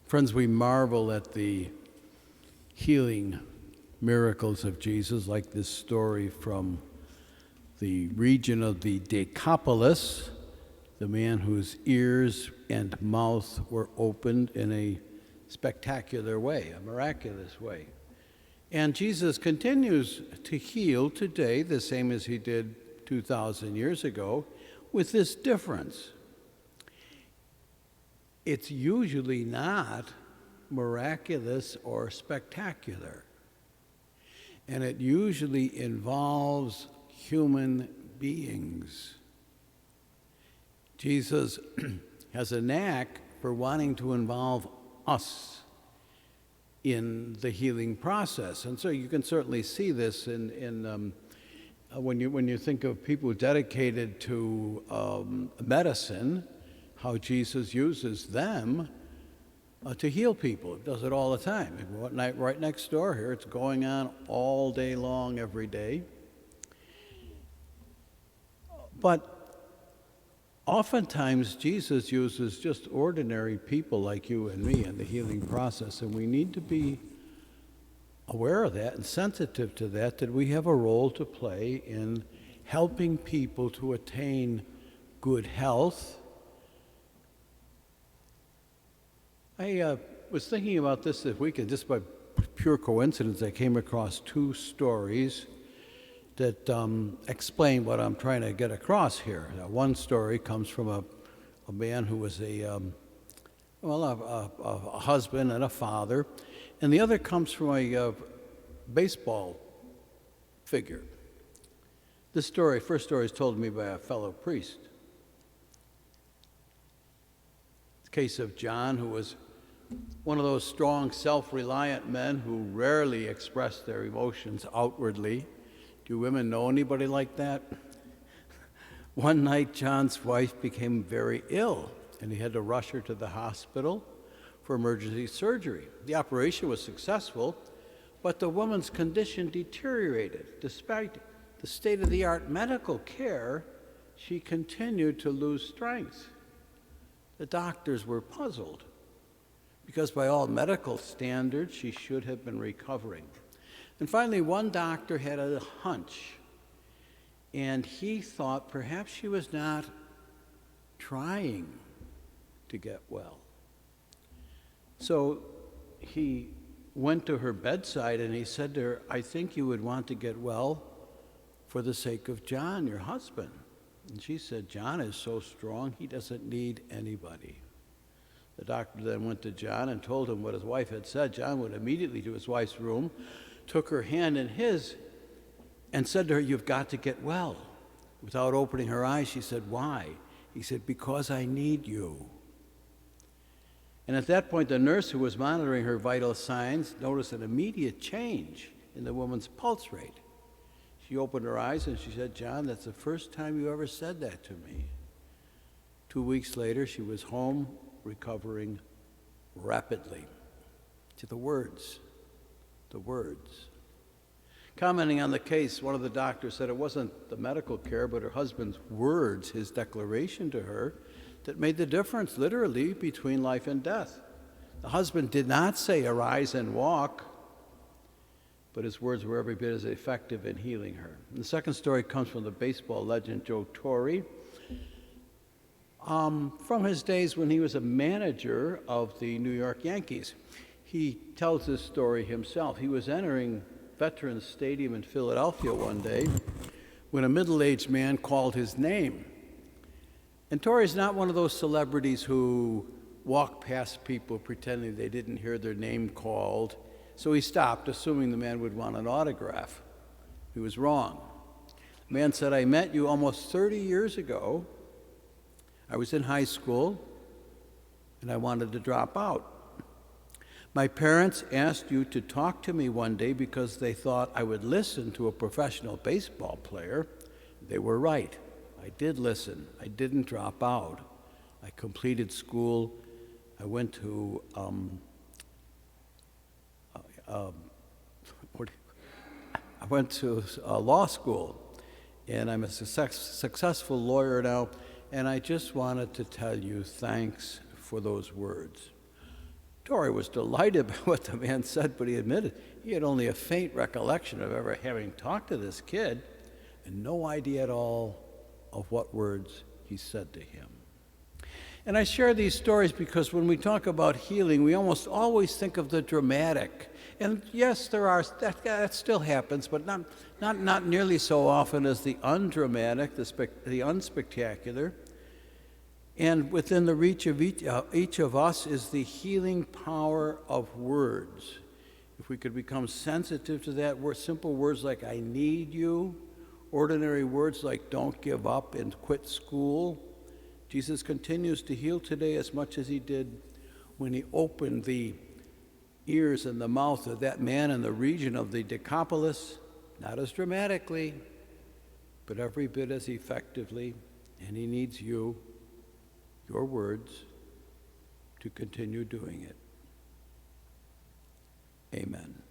Friends, we marvel at the healing miracles of Jesus, like this story from the region of the Decapolis, the man whose ears and mouth were opened in a spectacular way, a miraculous way. And Jesus continues to heal today, the same as he did 2,000 years ago, with this difference. It's usually not miraculous or spectacular. And it usually involves human beings. Jesus has a knack for wanting to involve us in the healing process. And so you can certainly see this when you think of people dedicated to medicine, how Jesus uses them to heal people. He does it all the time. Right next door here, it's going on all day long, every day. But oftentimes, Jesus uses just ordinary people like you and me in the healing process, and we need to be aware of that and sensitive to that we have a role to play in helping people to attain good health. I was thinking about this weekend, just by pure coincidence. I came across two stories that explain what I'm trying to get across here. Now, one story comes from a man who was a husband and a father, and the other comes from a baseball figure. This first story is told to me by a fellow priest. The case of John, who was one of those strong, self-reliant men who rarely expressed their emotions outwardly. Do women know anybody like that? One night, John's wife became very ill, and he had to rush her to the hospital for emergency surgery. The operation was successful, but the woman's condition deteriorated. Despite the state-of-the-art medical care, she continued to lose strength. The doctors were puzzled, because by all medical standards, she should have been recovering. And finally, one doctor had a hunch, and he thought perhaps she was not trying to get well. So he went to her bedside and he said to her, "I think you would want to get well for the sake of John, your husband." And she said, "John is so strong, he doesn't need anybody." The doctor then went to John and told him what his wife had said. John went immediately to his wife's room, took her hand in his, and said to her, "You've got to get well." Without opening her eyes, she said, "Why?" He said, "Because I need you." And at that point, the nurse who was monitoring her vital signs noticed an immediate change in the woman's pulse rate. She opened her eyes and she said, "John, that's the first time you ever said that to me." 2 weeks later, she was home, recovering rapidly. To the words. Commenting on the case, one of the doctors said it wasn't the medical care, but her husband's words, his declaration to her, that made the difference, literally, between life and death. The husband did not say, "Arise and walk," but his words were every bit as effective in healing her. And the second story comes from the baseball legend Joe Torre. From his days when he was a manager of the New York Yankees. He tells this story himself. He was entering Veterans Stadium in Philadelphia one day when a middle-aged man called his name. And Torre is not one of those celebrities who walk past people pretending they didn't hear their name called. So he stopped, assuming the man would want an autograph. He was wrong. The man said, "I met you almost 30 years ago. I was in high school, and I wanted to drop out. My parents asked you to talk to me one day because they thought I would listen to a professional baseball player. They were right. I did listen. I didn't drop out. I completed school. I went to law school, and I'm a successful lawyer now, and I just wanted to tell you thanks for those words." Tori was delighted by what the man said, but he admitted he had only a faint recollection of ever having talked to this kid and no idea at all of what words he said to him. And I share these stories because when we talk about healing, we almost always think of the dramatic. And yes, that still happens, but not nearly so often as the undramatic, the unspectacular. And within the reach of each of us is the healing power of words. If we could become sensitive to that, simple words like "I need you," ordinary words like "don't give up" and "quit school." Jesus continues to heal today as much as he did when he opened the ears and the mouth of that man in the region of the Decapolis, not as dramatically, but every bit as effectively. And he needs you, your words, to continue doing it. Amen.